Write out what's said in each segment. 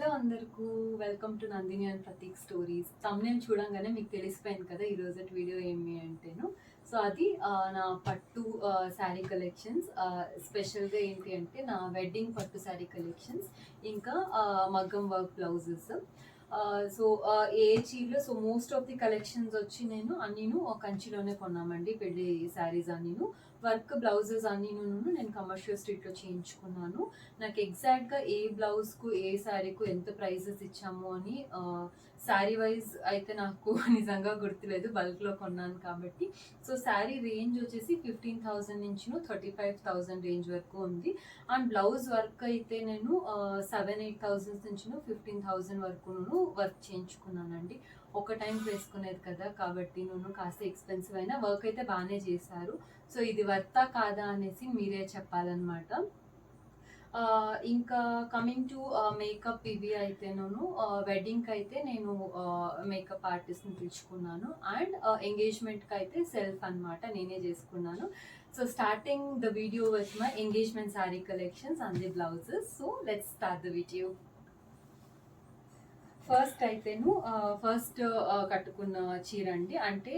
Hello అందరికీ welcome to Nandini and Prateek stories. Thumbnail చూడంగానే మీకు తెలిసిపోయింది కదా ఈ రోజు వీడియో ఏమి అంటేను. సో అది నా పట్టు శారీ కలెక్షన్స్. స్పెషల్గా ఏంటి అంటే నా వెడ్డింగ్ పట్టు శారీ కలెక్షన్స్, ఇంకా మగ్గం వర్క్ బ్లౌజెస్. సో ఏ చీరలో so most of the collections వచ్చి నేను కంచిలోనే కొన్నామండి. పెళ్లి శారీస్ అన్నీను, వర్క్ బ్లౌజెస్ అన్నీను నేను కమర్షియల్ స్ట్రీట్లో చేయించుకున్నాను. నాకు ఎగ్జాక్ట్గా ఏ బ్లౌజ్కు ఏ శారీకు ఎంత ప్రైజెస్ ఇచ్చాము అని శారీ వైజ్ అయితే నాకు నిజంగా గుర్తులేదు, బల్క్లో కొన్నాను కాబట్టి. సో శారీ రేంజ్ వచ్చేసి 15,000 నుంచి 35,000 రేంజ్ వరకు ఉంది. అండ్ బ్లౌజ్ వర్క్ అయితే నేను 7-8,000 నుంచి 15,000 వరకు వర్క్ చేయించుకున్నానండి. ఒక టైం వేసుకునేది కదా కాబట్టి కాస్త ఎక్స్పెన్సివ్ అయినా వర్క్ అయితే బాగానే చేశారు. సో ఇది వర్తా కాదా అనేసి మీరే చెప్పాలన్నమాట. ఇంకా కమింగ్ టు మేకప్, ఇవి అయితే వెడ్డింగ్కి అయితే నేను మేకప్ ఆర్టిస్ట్ని పిలుచుకున్నాను. అండ్ ఎంగేజ్మెంట్కి అయితే సెల్ఫ్ అనమాట, నేనే చేసుకున్నాను. So starting the video with my engagement sari collections and the blouses. So let's start the video. First కట్టుకున్న చీర అండి. అంటే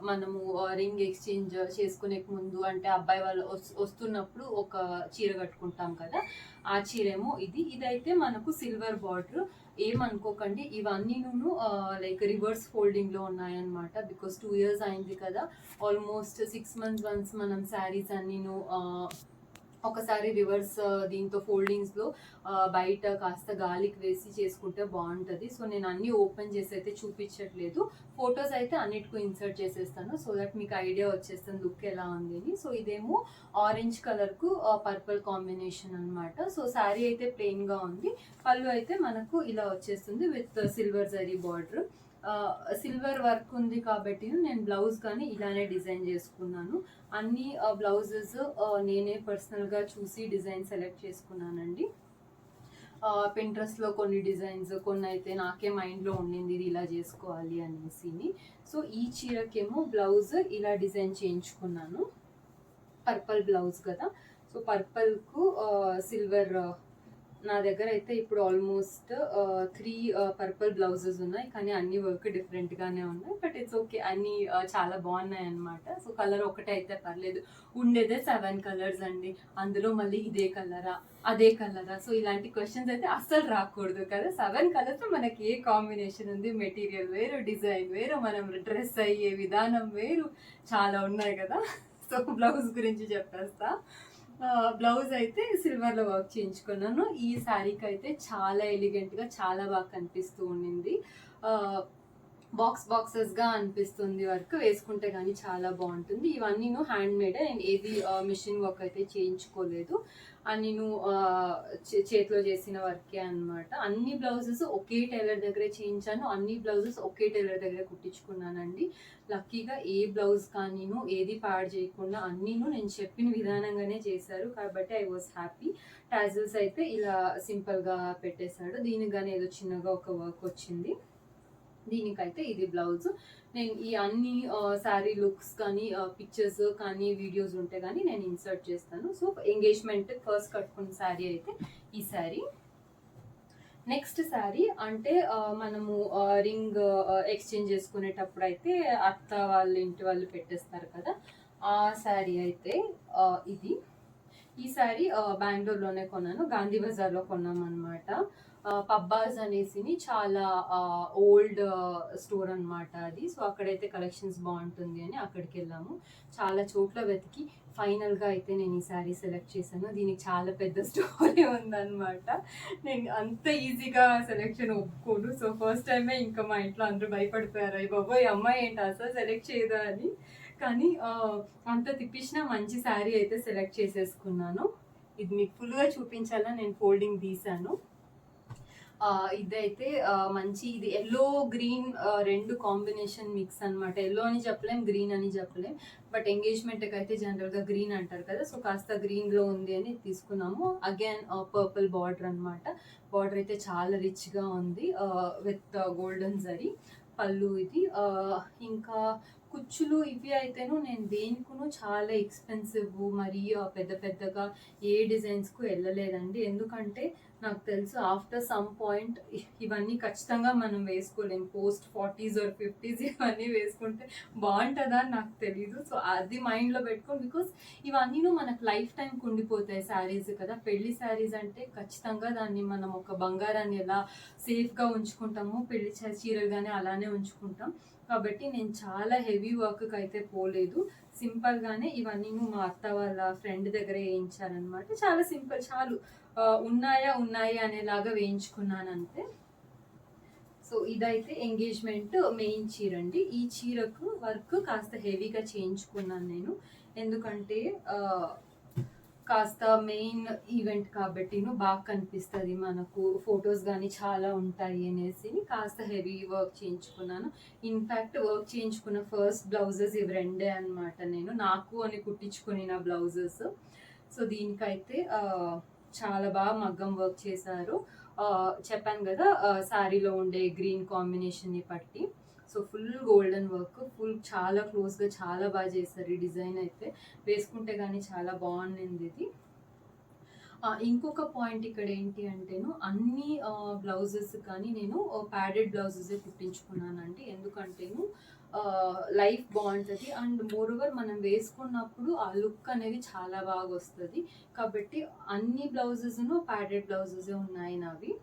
మనము రింగ్ ఎక్స్చేంజ్ చేసుకునే ముందు, అంటే అబ్బాయి వాళ్ళు వస్తున్నప్పుడు ఒక చీర కట్టుకుంటాం కదా, ఆ చీరేమో ఇదైతే మనకు సిల్వర్ బార్డర్. ఏమనుకోకండి, ఇవన్నీ లైక్ రివర్స్ ఫోల్డింగ్ లో ఉన్నాయన్నమాట. బికాస్ 2 years అయింది కదా, ఆల్మోస్ట్ 6 months వన్స్ మనం శారీస్ అన్నీ ఒకసారి రివర్స్ దీంతో ఫోల్డింగ్స్లో బయట కాస్త గాలికి వేసి చేసుకుంటే బాగుంటుంది. సో నేను అన్నీ ఓపెన్ చేసి అయితే చూపించట్లేదు, ఫొటోస్ అయితే అన్నిటికీ ఇన్సర్ట్ చేసేస్తాను, సో దట్ మీకు ఐడియా వచ్చేస్తుంది లుక్ ఎలా ఉంది అని. సో ఇదేమో ఆరెంజ్ కలర్కు పర్పుల్ కాంబినేషన్ అనమాట. సో శారీ అయితే ప్లెయిన్గా ఉంది, పళ్ళు అయితే మనకు ఇలా వచ్చేస్తుంది with silver zari border. Silver work ఉంది కాబట్టి నేను బ్లౌజ్ కానీ ఇలానే డిజైన్ చేసుకున్నాను. అన్ని బ్లౌజెస్ నేనే పర్సనల్గా చూసి డిజైన్ సెలెక్ట్ చేసుకున్నానండి. పింట్రెస్ట్లో కొన్ని డిజైన్స్, కొన్ని అయితే నాకే మైండ్లో ఉండింది ఇది ఇలా చేసుకోవాలి అనేసి. సో ఈ చీరకేమో బ్లౌజ్ ఇలా డిజైన్ చేయించుకున్నాను, పర్పుల్ బ్లౌజ్ కదా. సో పర్పుల్కు సిల్వర్, నా దగ్గర అయితే ఇప్పుడు ఆల్మోస్ట్ 3 పర్పుల్ బ్లౌజెస్ ఉన్నాయి, కానీ అన్ని వర్క్ డిఫరెంట్గానే ఉన్నాయి. బట్ ఇట్స్ ఓకే, అన్ని చాలా బాగున్నాయి అనమాట. సో కలర్ ఒకటే అయితే పర్లేదు, ఉండేదే 7 కలర్స్ అండి, అందులో మళ్ళీ ఇదే కలరా అదే కలరా, సో ఇలాంటి క్వశ్చన్స్ అయితే అస్సలు రాకూడదు కదా. 7 కలర్స్ మనకి ఏ కాంబినేషన్ ఉంది, మెటీరియల్ వేరు, డిజైన్ వేరు, మనం డ్రెస్ అయ్యే విధానం వేరు, చాలా ఉన్నాయి కదా. సో బ్లౌజ్ గురించి చెప్పేస్తా. బ్లౌజ్ అయితే సిల్వర్లో వర్క్ చేయించుకున్నాను. ఈ శారీకి అయితే చాలా ఎలిగెంట్గా, చాలా బాగా కనిపిస్తూ ఉండింది. బాక్సెస్గా అనిపిస్తుంది, వర్క్ వేసుకుంటే కానీ చాలా బాగుంటుంది. ఇవన్నీ హ్యాండ్ మేడ్, నేను ఏది మిషన్ వర్క్ అయితే చేయించుకోలేదు, నేను చేతిలో చేసిన వర్కే అనమాట. అన్ని బ్లౌజెస్ ఒకే టైలర్ దగ్గరే చేయించాను, అన్ని బ్లౌజెస్ ఒకే టైలర్ దగ్గర కుట్టించుకున్నానండి. లక్కీగా ఏ బ్లౌజ్ కానీ ఏది పాడు చేయకుండా అన్నీ నేను చెప్పిన విధానంగానే చేశారు కాబట్టి ఐ వాజ్ హ్యాపీ. టాజిల్స్ అయితే ఇలా సింపుల్గా పెట్టేశాడు, దీనికి కానీ ఏదో చిన్నగా ఒక వర్క్ వచ్చింది. దీనికైతే ఇది బ్లౌజ్. నేను ఈ అన్ని శారీ లుక్స్ కానీ పిక్చర్స్ కానీ వీడియోస్ ఉంటే కానీ నేను ఇన్సర్ట్ చేస్తాను. సో ఎంగేజ్మెంట్ ఫస్ట్ కట్టుకున్న శారీ అయితే ఈ శారీ. నెక్స్ట్ శారీ అంటే మనము రింగ్ ఎక్స్చేంజ్ చేసుకునేటప్పుడు అయితే అత్త వాళ్ళ ఇంటి వాళ్ళు పెట్టేస్తారు కదా, ఆ శారీ అయితే ఇది. ఈ శారీ బెంగళూరులోనే కొన్నాను, గాంధీ బజార్లో కొన్నాం అనమాట. పబ్బాస్ అనేసి చాలా ఓల్డ్ స్టోర్ అనమాట అది. సో అక్కడైతే కలెక్షన్స్ బాగుంటుంది అని అక్కడికి వెళ్ళాము. చాలా చోట్ల వెతికి ఫైనల్గా అయితే నేను ఈ శారీ సెలెక్ట్ చేశాను. దీనికి చాలా పెద్ద స్టోరీ ఉందన్నమాట, నేను అంత ఈజీగా సెలెక్షన్ ఒప్పుకోను. సో ఫస్ట్ టైమే ఇంకా మా ఇంట్లో అందరూ భయపడిపోయారు, అయ్యి బాబోయ్ అమ్మాయి ఏంటి అసలు సెలెక్ట్ చేయదా అని. కానీ అంత తిప్పించిన మంచి శారీ అయితే సెలెక్ట్ చేసేసుకున్నాను. ఇది మీకు ఫుల్గా చూపించాలని నేను ఫోల్డింగ్ తీసాను. ఇదైతే మంచి, ఇది ఎల్లో గ్రీన్ రెండు కాంబినేషన్ మిక్స్ అనమాట. ఎల్లో అని చెప్పలేం, గ్రీన్ అని చెప్పలేం, బట్ ఎంగేజ్మెంట్కి అయితే జనరల్గా గ్రీన్ అంటారు కదా, సో కాస్త గ్రీన్లో ఉంది అని తీసుకున్నాము. అగైన్ పర్పుల్ బార్డర్ అనమాట. బార్డర్ అయితే చాలా రిచ్గా ఉంది విత్ గోల్డెన్ జరీ. పళ్ళు ఇది. ఇంకా కుచ్చులు ఇవి అయితేను నేను దేనికును చాలా ఎక్స్పెన్సివ్, మరి పెద్దగా ఏ డిజైన్స్కు వెళ్ళలేదండి. ఎందుకంటే నాకు తెలుసు ఆఫ్టర్ సమ్ పాయింట్ ఇవన్నీ ఖచ్చితంగా మనం వేసుకోలేం. పోస్ట్ 40s ఆర్ 50s ఇవన్నీ వేసుకుంటే బాగుంటుందా అని నాకు తెలీదు. సో అది మైండ్లో పెట్టుకోండి. బికాస్ ఇవన్నీ మనకు లైఫ్ టైంకి ఉండిపోతాయి శారీస్ కదా. పెళ్లి శారీస్ అంటే ఖచ్చితంగా దాన్ని మనం ఒక బంగారాన్ని ఎలా సేఫ్గా ఉంచుకుంటామో పెళ్లి చీరలు కానీ అలానే ఉంచుకుంటాం. కాబట్టి నేను చాలా హెవీ వర్క్కి అయితే పోలేదు. సింపుల్గానే ఇవన్నీ మా అత్త వాళ్ళ ఫ్రెండ్ దగ్గర వేయించారనమాట. చాలా సింపుల్, చాలు ఉన్నాయి అనేలాగా వేయించుకున్నాను అంతే. సో ఇదైతే ఎంగేజ్మెంట్ మెయిన్ చీర అండి. ఈ చీరకు వర్క్ కాస్త హెవీగా చేయించుకున్నాను నేను, ఎందుకంటే కాస్త మెయిన్ ఈవెంట్ కాబట్టి బాగా కనిపిస్తుంది మనకు, ఫొటోస్ కానీ చాలా ఉంటాయి అనేసి కాస్త హెవీ వర్క్ చేయించుకున్నాను. ఇన్ఫ్యాక్ట్ వర్క్ చేయించుకున్న ఫస్ట్ బ్లౌజెస్ ఇవి రెండే అనమాట, నేను నాకు అని కుట్టించుకుని నా బ్లౌజెస్. సో దీనికైతే చాలా బాగా మగ్గం వర్క్ చేశారు. చెప్పాను కదా శారీలో ఉండే గ్రీన్ కాంబినేషన్ని పట్టి. So full golden work, full చాలా క్లోజ్గా చాలా బాగా చేశారు. ఈ డిజైన్ అయితే వేసుకుంటే కానీ చాలా బాగుంది ఇది. ఇంకొక పాయింట్ ఇక్కడ ఏంటి అంటేను, అన్ని బ్లౌజెస్ కానీ నేను ప్యాడెడ్ బ్లౌజెసే కుట్టించుకున్నానండి. ఎందుకంటేను లైఫ్ బాగుంటుంది అండ్ మోరోవర్ మనం వేసుకున్నప్పుడు ఆ లుక్ అనేది చాలా బాగా వస్తుంది. కాబట్టి అన్ని బ్లౌజెస్ను ప్యాడెడ్ బ్లౌజెసే ఉన్నాయి నావి.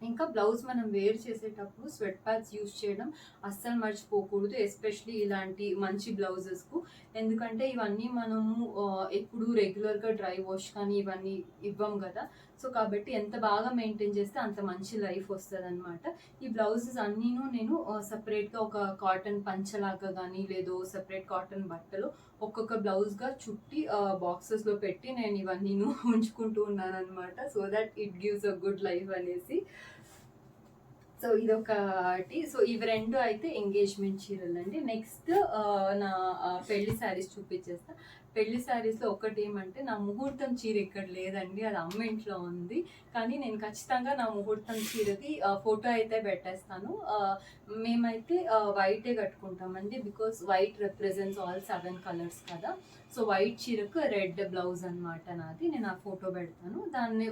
ఇంకా బ్లౌజ్ మనం వేర్ చేసేటప్పుడు స్వెట్ ప్యాడ్స్ యూజ్ చేయడం అస్సలు మర్చిపోకూడదు, ఎస్పెషలీ ఇలాంటి మంచి బ్లౌజెస్కు. ఎందుకంటే ఇవన్నీ మనము ఎప్పుడు రెగ్యులర్గా డ్రై వాష్ కానీ ఇవన్నీ ఇవ్వం కదా. సో కాబట్టి ఎంత బాగా మెయింటైన్ చేస్తే అంత మంచి లైఫ్ వస్తుంది అనమాట. ఈ బ్లౌజెస్ అన్నీను నేను సపరేట్గా ఒక కాటన్ పంచలాగా కానీ లేదో సపరేట్ కాటన్ బట్టలు ఒక్కొక్క బ్లౌజ్గా చుట్టి బాక్సెస్లో పెట్టి నేను ఇవన్నీ ఉంచుకుంటూ ఉన్నాను అనమాట. So that it gives a good life అనేసి. సో ఇదొకటి. సో ఇవి రెండు అయితే ఎంగేజ్మెంట్ చీరలు అండి. నెక్స్ట్ నా పెళ్లి శారీస్ చూపించేస్తా. పెళ్లి శారీస్లో ఒకటి ఏమంటే, నా ముహూర్తం చీర ఇక్కడ లేదండి, అది అమ్మ ఇంట్లో ఉంది. కానీ నేను ఖచ్చితంగా నా ముహూర్తం చీరకి ఫోటో అయితే పెట్టేస్తాను. మేమైతే వైటే కట్టుకుంటామండి, because white represents all 7 colours కదా. సో వైట్ చీరకు రెడ్ బ్లౌజ్ అనమాట నాది. నేను ఆ ఫోటో పెడతాను. దాన్ని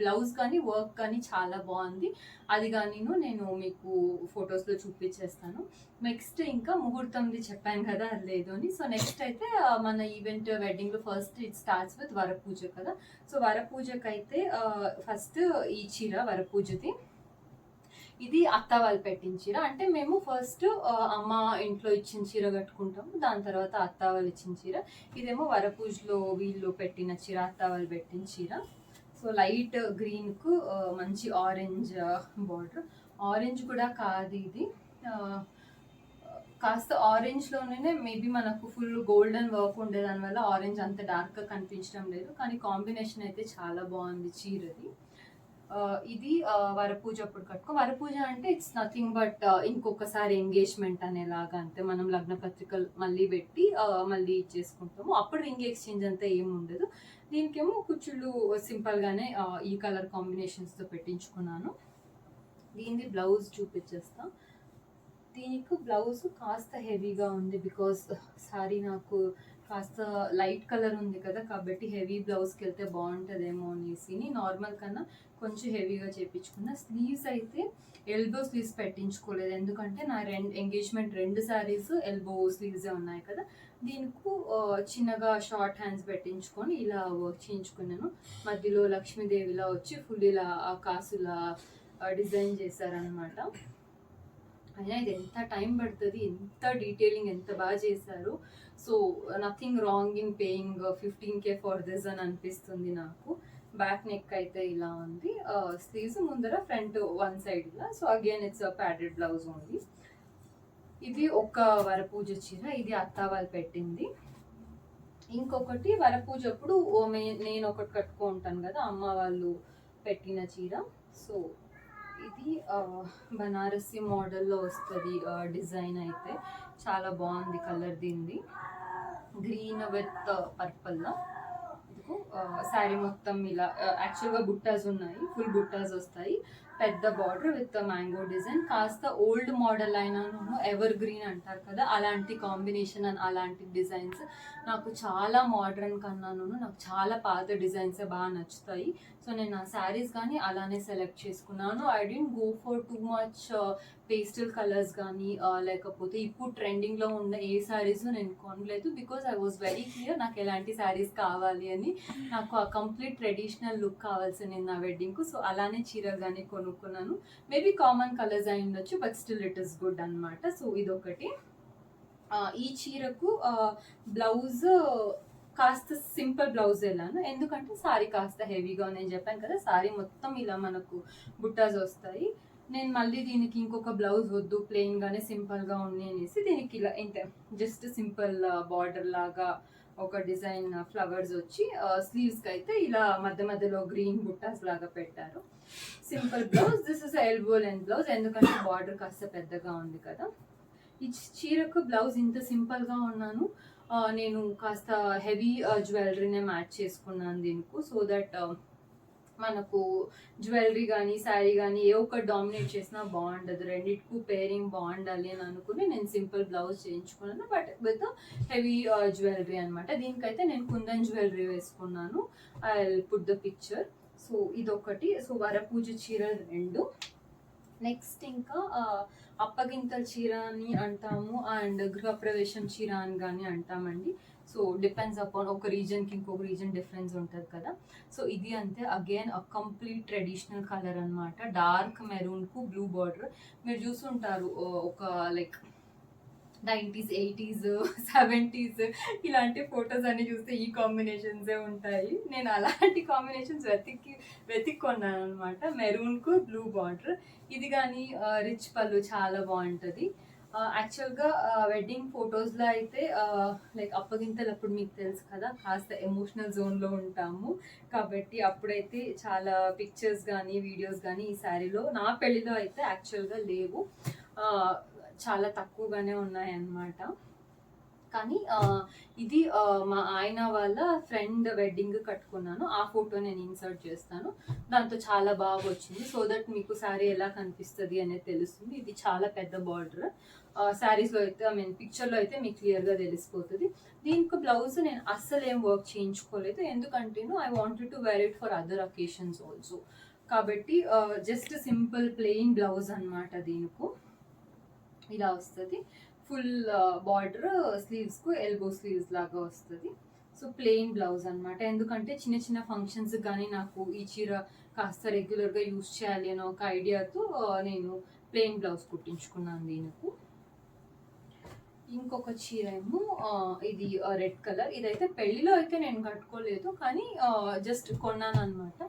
బ్లౌజ్ కానీ వర్క్ కానీ చాలా బాగుంది. అది కానీ నేను మీకు ఫొటోస్లో చూపించేస్తాను. నెక్స్ట్ ఇంకా ముహూర్తంది చెప్పాను కదా, అది లేదు అని. సో నెక్స్ట్ అయితే మన ఈవెంట్ వెడ్డింగ్లో first it starts with Varapooja కదా. సో వరపూజకి అయితే ఫస్ట్ ఈ చీర వరపూజది. ఇది అత్త వాళ్ళు పెట్టిన చీర. అంటే మేము ఫస్ట్ అమ్మ ఇంట్లో ఇచ్చిన చీర కట్టుకుంటాము, దాని తర్వాత అత్త వాళ్ళు ఇచ్చిన చీర. ఇదేమో వరపూజలో వీళ్ళు పెట్టిన చీర, అత్త వాళ్ళు పెట్టిన చీర. సో లైట్ గ్రీన్కు మంచి ఆరెంజ్ బార్డర్. ఆరెంజ్ కూడా కాదు ఇది, కాస్త ఆరెంజ్లోనే మేబీ మనకు ఫుల్ గోల్డెన్ వర్క్ ఉండే దానివల్ల ఆరెంజ్ అంత డార్క్గా కనిపించడం లేదు. కానీ కాంబినేషన్ అయితే చాలా బాగుంది చీరది. ఇది వరపూజ అప్పుడు కట్టుకో. వరపూజ అంటే ఇట్స్ నథింగ్ బట్ ఇంకొకసారి ఎంగేజ్మెంట్ అనేలాగా, అంతే. మనం లగ్న పత్రికలు మళ్ళీ పెట్టి మళ్ళీ ఇచ్చేసుకుంటాము. అప్పుడు రింగ్ ఎక్స్చేంజ్ అంతా ఏమి ఉండదు. దీనికేమో కుచ్చుళ్ళు సింపుల్గానే ఈ కలర్ కాంబినేషన్స్తో పెట్టించుకున్నాను. దీనిది బ్లౌజ్ చూపించేస్తా. దీనికి బ్లౌజ్ కాస్త హెవీగా ఉంది, బికాస్ సారీ నాకు కాస్త లైట్ కలర్ ఉంది కదా, కాబట్టి హెవీ బ్లౌజ్కి వెళ్తే బాగుంటుందేమో అనేసి నార్మల్ కన్నా కొంచెం హెవీగా చేయించుకున్న. స్లీవ్స్ అయితే ఎల్బో స్లీవ్స్ పెట్టించుకోలేదు, ఎందుకంటే నా ఎంగేజ్మెంట్ 2 శారీస్ ఎల్బో స్లీవ్సే ఉన్నాయి కదా. దీనికి చిన్నగా షార్ట్ హ్యాండ్స్ పెట్టించుకొని ఇలా వర్క్ చేయించుకున్నాను. మధ్యలో లక్ష్మీదేవిలా వచ్చి ఫుల్ ఇలా కాసులా డిజైన్ చేశారనమాట. అయినా ఇది ఎంత టైం పడుతుంది, ఎంత డీటెయిలింగ్ ఎంత బాగా చేశారు. So nothing wrong in paying 15K for this అని అనిపిస్తుంది నాకు. బ్యాక్ నెక్ అయితే ఇలా ఉంది, స్లీవ్స్ ముందర ఫ్రంట్ వన్ సైడ్ ఇలా. So again it's padded blouse only. ఇది ఒక వరపూజ చీర, ఇది అత్త వాళ్ళు పెట్టింది. ఇంకొకటి వరపూజ అప్పుడు నేను ఒకటి కట్టుకుంటాను కదా, అమ్మ వాళ్ళు పెట్టిన చీర. సో ఇది బనారసి మోడల్లో వస్తుంది డిజైన్, అయితే చాలా బాగుంది కలర్. దీనిది గ్రీన్ విత్ పర్పుల్లో. ఇదిగో శారీ మొత్తం ఇలా యాక్చువల్గా బుట్టాస్ ఉన్నాయి, ఫుల్ బుట్టాస్ వస్తాయి. పెద్ద బార్డర్ విత్ మ్యాంగో డిజైన్, కాస్త ఓల్డ్ మోడల్ అయినా ఎవర్ గ్రీన్ అంటారు కదా అలాంటి కాంబినేషన్ అండ్ అలాంటి డిజైన్స్ నాకు చాలా మోడర్న్ కన్నాను, నాకు చాలా పాత డిజైన్స్ బాగా నచ్చుతాయి. సో నేను ఆ శారీస్ కానీ అలానే సెలెక్ట్ చేసుకున్నాను. I don't go for too much pastel colours కానీ లేకపోతే ఇప్పుడు ట్రెండింగ్లో ఉన్న ఏ శారీస్ నేను కొనలేదు. Because I was very clear నాకు ఎలాంటి శారీస్ కావాలి అని. నాకు ఆ కంప్లీట్ ట్రెడిషనల్ లుక్ కావాల్సింది నా వెడ్డింగ్కు. సో అలానే చీరలు కానీ కొనుక్కున్నాను. మేబీ కామన్ కలర్స్ అయి ఉండొచ్చు, but still it is good అనమాట. సో ఇదొకటి. ఈ చీరకు బ్లౌజ్ కాస్త సింపుల్ బ్లౌజ్ వెళ్ళాను, ఎందుకంటే సారీ కాస్త హెవీగా నేను చెప్పాను కదా, సారీ మొత్తం ఇలా మనకు బుట్టాస్ వస్తాయి. నేను మళ్ళీ దీనికి ఇంకొక బ్లౌజ్ వద్దు, ప్లెయిన్ గానే సింపుల్ గా ఉంది అనేసి దీనికి ఇలా ఇంతే జస్ట్ సింపుల్ బార్డర్ లాగా ఒక డిజైన్ ఫ్లవర్స్ వచ్చి స్లీవ్స్ కి అయితే ఇలా మధ్య మధ్యలో గ్రీన్ బుట్టాస్ లాగా పెట్టారు. Simple blouse. This is elbow length blouse, ఎందుకంటే బార్డర్ కాస్త పెద్దగా ఉంది కదా. ఈ చీరకు బ్లౌజ్ ఇంత సింపుల్ గా ఉన్నాను, నేను కాస్త హెవీ జ్యువెలరీనే మ్యాచ్ చేసుకున్నాను దీనికి. సో దట్ మనకు జ్యువెలరీ కానీ శారీ కానీ ఏ ఒక్కటి డామినేట్ చేసినా బాగుండదు, రెండింటికి పేరింగ్ బాగుండాలి అని అనుకుని నేను సింపుల్ బ్లౌజ్ చేయించుకున్నాను, బట్ విత్ హెవీ జ్యువెలరీ అనమాట. దీనికైతే నేను కుందన్ జ్యువెలరీ వేసుకున్నాను. I put the picture. So ఇదొకటి. సో వరపూజ చీరలు రెండు. నెక్స్ట్ ఇంకా అప్పగింతల చీర అని అంటాము అండ్ గృహప్రవేశం చీర అని కానీ అంటామండి. సో డిపెండ్స్ అపాన్ ఒక రీజన్కి ఇంకొక రీజన్ డిఫరెన్స్ ఉంటుంది కదా. సో ఇది అంతే, అగైన్ కంప్లీట్ ట్రెడిషనల్ కలర్ అనమాట. డార్క్ మెరూన్కు బ్లూ బార్డర్. మీరు చూసుంటారు ఒక లైక్ 90s 80s 70s ఇలాంటి ఫొటోస్ అన్ని చూస్తే ఈ కాంబినేషన్సే ఉంటాయి. నేను అలాంటి కాంబినేషన్స్ వెతిక్కున్నాను అనమాట. మెరూన్కు బ్లూ బార్డర్. ఇది కానీ రిచ్ పళ్ళు చాలా బాగుంటుంది. యాక్చువల్గా వెడ్డింగ్ ఫొటోస్లో అయితే లైక్ అప్పగింతలు అప్పుడు మీకు తెలుసు కదా కాస్త ఎమోషనల్ జోన్లో ఉంటాము, కాబట్టి అప్పుడైతే చాలా పిక్చర్స్ కానీ వీడియోస్ కానీ ఈ శారీలో నా పెళ్ళిలో అయితే యాక్చువల్గా లేవు, చాలా తక్కువగానే ఉన్నాయన్నమాట. కానీ ఇది మా ఆయన వాళ్ళ ఫ్రెండ్ వెడ్డింగ్ కట్టుకున్నాను, ఆ ఫోటో నేను ఇన్సర్ట్ చేస్తాను. దాంతో చాలా బాగా వచ్చింది. సో దట్ మీకు శారీ ఎలా కనిపిస్తుంది అనేది తెలుస్తుంది. ఇది చాలా పెద్ద బార్డర్. శారీస్లో అయితే ఐ మీన్ పిక్చర్లో అయితే మీకు క్లియర్గా తెలిసిపోతుంది. దీనికి బ్లౌజ్ నేను అస్సలు ఏం వర్క్ చేయించుకోలేదు, ఎందుకంటే I wanted to wear it for other occasions also. కాబట్టి జస్ట్ సింపుల్ ప్లెయిన్ బ్లౌజ్ అనమాట. దీనికి ఇలా వస్తుంది. ఫుల్ బార్డర్ స్లీవ్స్కు ఎల్బో స్లీవ్స్ లాగా వస్తుంది. సో ప్లెయిన్ బ్లౌజ్ అనమాట. ఎందుకంటే చిన్న చిన్న ఫంక్షన్స్ కానీ నాకు ఈ చీర కాస్త రెగ్యులర్గా యూజ్ చేయాలి అనే ఒక ఐడియాతో నేను ప్లెయిన్ బ్లౌజ్ కుట్టించుకున్నాను దీనికి. ఇంకొక చీర ఏమో ఇది రెడ్ కలర్. ఇదైతే పెళ్లిలో అయితే నేను కట్టుకోలేదు, కానీ జస్ట్ కొన్నాను అనమాట.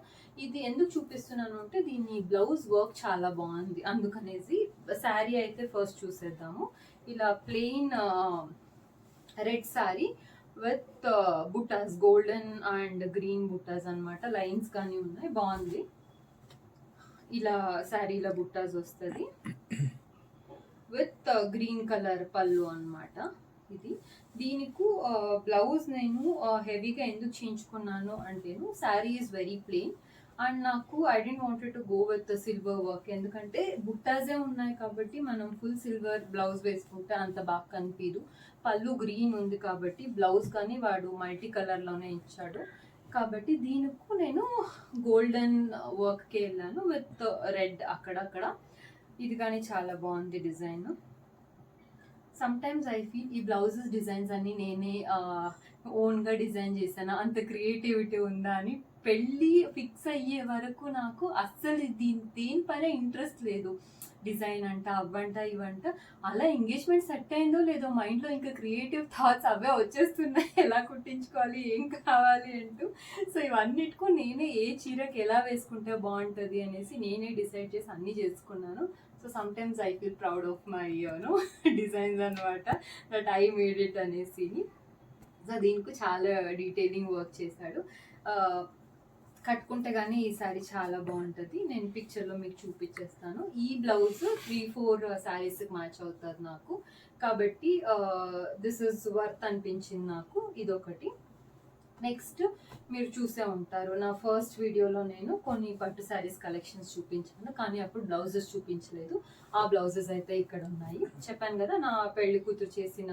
ఇది ఎందుకు చూపిస్తున్నాను అంటే దీని బ్లౌజ్ వర్క్ చాలా బాగుంది, అందుకనేసి. శారీ అయితే ఫస్ట్ చూసేద్దాము. ఇలా ప్లెయిన్ రెడ్ శారీ విత్ బుటాస్, గోల్డెన్ అండ్ గ్రీన్ బుటాస్ అనమాట. లైన్స్ కానీ ఉన్నాయి, బాగుంది. ఇలా శారీలో బుటాస్ వస్తుంది విత్ గ్రీన్ కలర్ పళ్ళు అనమాట. ఇది దీనికి బ్లౌజ్ నేను హెవీగా ఎందుకు చేయించుకున్నాను అంటే sari is very plain and నాకు I don't wanted to go with silver work, ఎందుకంటే బుట్టాసే ఉన్నాయి కాబట్టి మనం ఫుల్ సిల్వర్ బ్లౌజ్ వేసుకుంటే అంత బాగా కనిపించదు. పళ్ళు గ్రీన్ ఉంది కాబట్టి బ్లౌజ్ కానీ వాడు మల్టీ కలర్లోనే ఇచ్చాడు, కాబట్టి దీనికి నేను గోల్డెన్ వర్క్కి వెళ్ళాను విత్ రెడ్ అక్కడక్కడ. ఇది కానీ చాలా బాగుంది డిజైన్. సమ్టైమ్స్ ఐ ఫీల్ ఈ బ్లౌజెస్ డిజైన్స్ అన్ని నేనే ఓన్గా డిజైన్ చేశాను, అంత క్రియేటివిటీ ఉందా అని. పెళ్ళి ఫిక్స్ అయ్యే వరకు నాకు అస్సలు దేనిపైన ఇంట్రెస్ట్ లేదు. డిజైన్ అంట అవ్వంట ఇవంట, అలా ఎంగేజ్మెంట్ సెట్ అయిందో లేదో మైండ్లో ఇంకా క్రియేటివ్ థాట్స్ అవే వచ్చేస్తున్నాయి, ఎలా కుట్టించుకోవాలి ఏం కావాలి అంటూ. సో ఇవన్నిటికూ నేనే ఏ చీరకి ఎలా వేసుకుంటే బాగుంటుంది అనేసి నేనే డిసైడ్ చేసి అన్నీ చేసుకున్నాను. So sometimes I feel proud of my designs అనమాట, దట్ ఐ మేడ్ ఇట్ అనేసి. సో దీనికి చాలా డీటెయిలింగ్ వర్క్ చేశాడు. కట్టుకుంటే కానీ ఈ శారీ చాలా బాగుంటుంది. నేను పిక్చర్లో మీకు చూపించేస్తాను. ఈ బ్లౌజ్ 3-4 శారీస్కి మ్యాచ్ అవుతుంది నాకు, కాబట్టి దిస్ ఇస్ వర్త్ అనిపించింది నాకు. ఇదొకటి. నెక్స్ట్ మీరు చూసే ఉంటారు నా ఫస్ట్ వీడియోలో నేను కొన్ని పట్టు శారీస్ కలెక్షన్స్ చూపించాను, కానీ అప్పుడు బ్లౌజెస్ చూపించలేదు. ఆ బ్లౌజెస్ అయితే ఇక్కడ ఉన్నాయి. చెప్పాను కదా నా పెళ్లి కూతురు చేసిన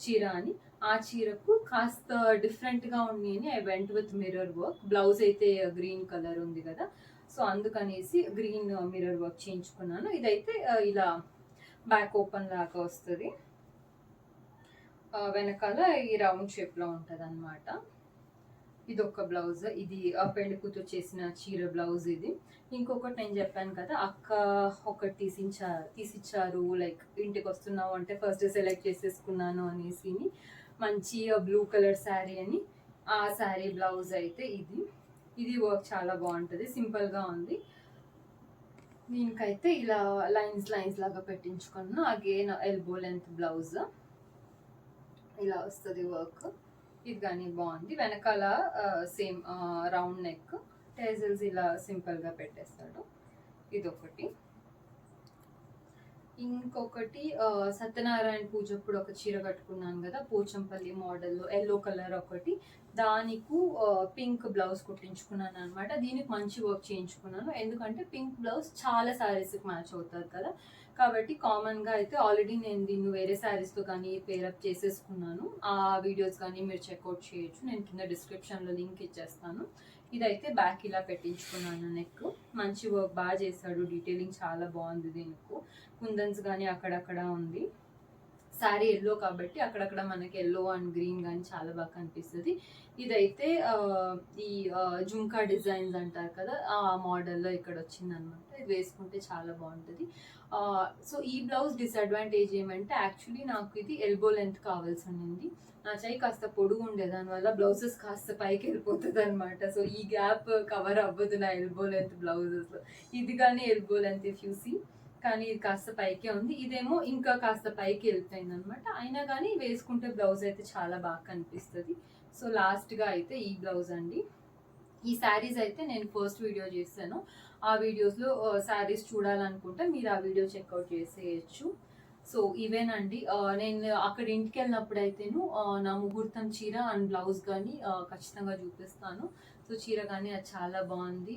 చీర అని. ఆ చీరకు కాస్త డిఫరెంట్గా ఉంది అని I went with mirror work. Blouse అయితే గ్రీన్ కలర్ ఉంది కదా, సో అందుకనేసి గ్రీన్ మిర్రర్ వర్క్ చేయించుకున్నాను. ఇదైతే ఇలా బ్యాక్ ఓపెన్ లాగా వస్తుంది, వెనకాల ఈ రౌండ్ షేప్లో ఉంటుంది అనమాట. ఇది ఒక బ్లౌజ్, ఇది పెళ్లి కూతురు చేసిన చీర బ్లౌజ్. ఇది ఇంకొకటి నేను చెప్పాను కదా అక్క ఒకటి తీసిచ్చారు, లైక్ ఇంటికి వస్తున్నావు అంటే ఫస్ట్ సెలెక్ట్ చేసేసుకున్నాను అనేసి. మంచి బ్లూ కలర్ శారీ అని, ఆ శారీ బ్లౌజ్ అయితే ఇది వర్క్ చాలా బాగుంటుంది, సింపుల్గా ఉంది. దీనికైతే ఇలా లైన్స్ లాగా పెట్టించుకున్నాను. అగైన్ ఎల్బో లెంత్ బ్లౌజ్ ఇలా వస్తుంది వర్క్. ఇది కానీ బాగుంది. వెనకాల సేమ్ రౌండ్ నెక్, టేజల్స్ ఇలా సింపుల్గా పెట్టేస్తాడు. ఇదొకటి. ఇంకొకటి సత్యనారాయణ పూజ అప్పుడు ఒక చీర కట్టుకున్నాను కదా పోచంపల్లి మోడల్లో, ఎల్లో కలర్ ఒకటి, దానికి పింక్ బ్లౌజ్ కుట్టించుకున్నాను అనమాట. దీనికి మంచి వర్క్ చేయించుకున్నాను, ఎందుకంటే పింక్ బ్లౌజ్ చాలా శారీస్కి మ్యాచ్ అవుతుంది కదా. కాబట్టి కామన్గా అయితే ఆల్రెడీ నేను దీన్ని వేరే శారీస్తో కానీ పేరప్ చేసేసుకున్నాను. ఆ వీడియోస్ కానీ మీరు చెక్అవుట్ చేయొచ్చు, నేను కింద డిస్క్రిప్షన్లో లింక్ ఇచ్చేస్తాను. ఇదైతే బ్యాక్ ఇలా పెట్టించుకున్నాను. నెక్ మంచి వర్క్ బాగా చేశాడు, డీటెయిలింగ్ చాలా బాగుంది. దీనికి కుందన్స్ కానీ అక్కడక్కడ ఉంది. శారీ ఎల్లో కాబట్టి అక్కడక్కడ మనకి ఎల్లో అండ్ గ్రీన్ కానీ చాలా బాగా కనిపిస్తుంది. ఇదైతే ఈ జుంకా డిజైన్స్ అంటారు కదా, ఆ మోడల్లో ఇక్కడ వచ్చిందనమాట. ఇది వేసుకుంటే చాలా బాగుంటుంది. సో ఈ బ్లౌజ్ డిసడ్వాంటేజ్ ఏమంటే యాక్చువల్లీ నాకు ఇది ఎల్బో లెంత్ కావాల్సి ఉండింది. నా చెయ్యి కాస్త పొడుగు ఉండే, దానివల్ల బ్లౌజెస్ కాస్త పైకి వెళ్ళిపోతుంది అనమాట. సో ఈ గ్యాప్ కవర్ అవ్వదు నా ఎల్బో లెంత్ బ్లౌజెస్. ఇది కానీ elbow length if you see, కానీ ఇది కాస్త పైకే ఉంది. ఇదేమో ఇంకా కాస్త పైకి వెళ్ళిపోయింది అనమాట. అయినా కానీ వేసుకుంటే బ్లౌజ్ అయితే చాలా బాగా కనిపిస్తుంది. సో లాస్ట్గా అయితే ఈ బ్లౌజ్ అండి. ఈ శారీస్ అయితే నేను ఫస్ట్ వీడియో చేశాను, ఆ వీడియోస్లో శారీస్ చూడాలనుకుంటే మీరు ఆ వీడియో చెక్అవుట్ చేసేయచ్చు. సో ఇవేనండి. నేను అక్కడ ఇంటికి వెళ్ళినప్పుడు అయితేను నా ముహూర్తం చీర అండ్ బ్లౌజ్ కానీ ఖచ్చితంగా చూపిస్తాను. సో చీర కానీ అది చాలా బాగుంది.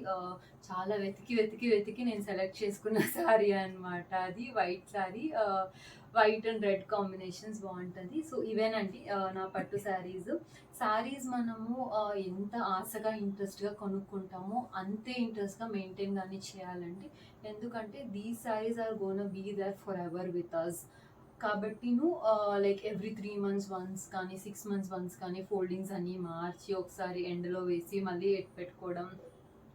చాలా వెతికి నేను సెలెక్ట్ చేసుకున్న శారీ అనమాట. అది white sari, white and red combinations బాగుంటుంది. సో ఇవేనండి నా పట్టు శారీస్ మనము ఎంత ఆశగా ఇంట్రెస్ట్గా కొనుక్కుంటామో అంతే ఇంట్రెస్ట్గా మెయింటైన్ కానీ చేయాలండి. ఎందుకంటే these saris are gonna be there forever with us. కాబట్టి లైక్ ఎవ్రీ 3 months వన్స్ కానీ 6 months వన్స్ కానీ ఫోల్డింగ్స్ అన్నీ మార్చి ఒకసారి ఎండలో వేసి మళ్ళీ పెట్టుకోవడం.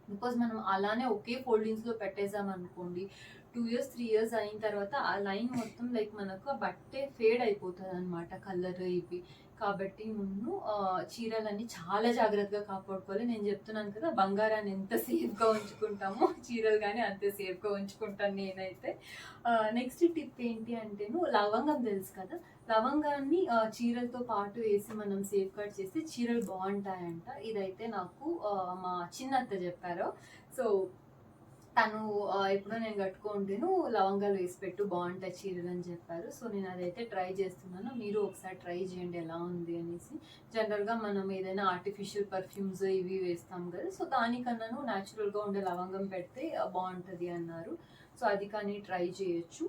బికాజ్ మనం అలానే ఒకే ఫోల్డింగ్స్లో పెట్టేసామనుకోండి 2 years 3 years అయిన తర్వాత ఆ లైన్ మొత్తం లైక్ మనకు ఆ బట్టే ఫేడ్ అయిపోతుంది అనమాట, కలర్ ఇవి. కాబట్టి ముందు చీరలన్నీ చాలా జాగ్రత్తగా కాపాడుకోవాలి. నేను చెప్తున్నాను కదా బంగారాన్ని ఎంత సేఫ్గా ఉంచుకుంటామో చీరలు కానీ అంతే సేఫ్గా ఉంచుకుంటాను నేనైతే. నెక్స్ట్ టిప్ ఏంటి అంటేను లవంగం తెలుసు కదా, లవంగాన్ని చీరలతో పాటు వేసి మనం సేఫ్ గార్డ్ చేస్తే చీరలు బాగుంటాయంట. ఇదైతే నాకు మా చిన్నత్త చెప్పారు. సో తను ఎప్పుడో నేను కట్టుకుంటేను లవంగాలు వేసి పెట్టు బాగుంటాయి చీరలు అని చెప్పారు. సో నేను అదైతే ట్రై చేస్తున్నాను, మీరు ఒకసారి ట్రై చేయండి ఎలా ఉంది అనేసి. జనరల్గా మనం ఏదైనా ఆర్టిఫిషియల్ పర్ఫ్యూమ్స్ ఇవి వేస్తాం కదా, సో దానికన్నాను న్యాచురల్గా ఉండే లవంగం పెడితే బాగుంటుంది అన్నారు. సో అది కానీ ట్రై చేయొచ్చు.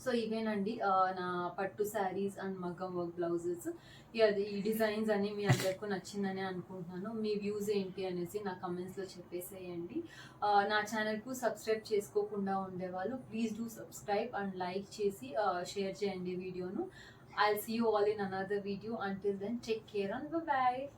సో ఇవేనండి నా పట్టు శారీస్ అండ్ మగ్గం వర్క్ బ్లౌజెస్. ఈ డిజైన్స్ అన్ని మీ అందరికీ నచ్చిందని అనుకుంటున్నాను. మీ వ్యూస్ ఏంటి అనేసి నా కమెంట్స్లో చెప్పేసేయండి. నా ఛానల్కు సబ్స్క్రైబ్ చేసుకోకుండా ఉండేవాళ్ళు please do subscribe and like చేసి షేర్ చేయండి వీడియోను. I'll see you all in another video. Until then, take care and bye-bye.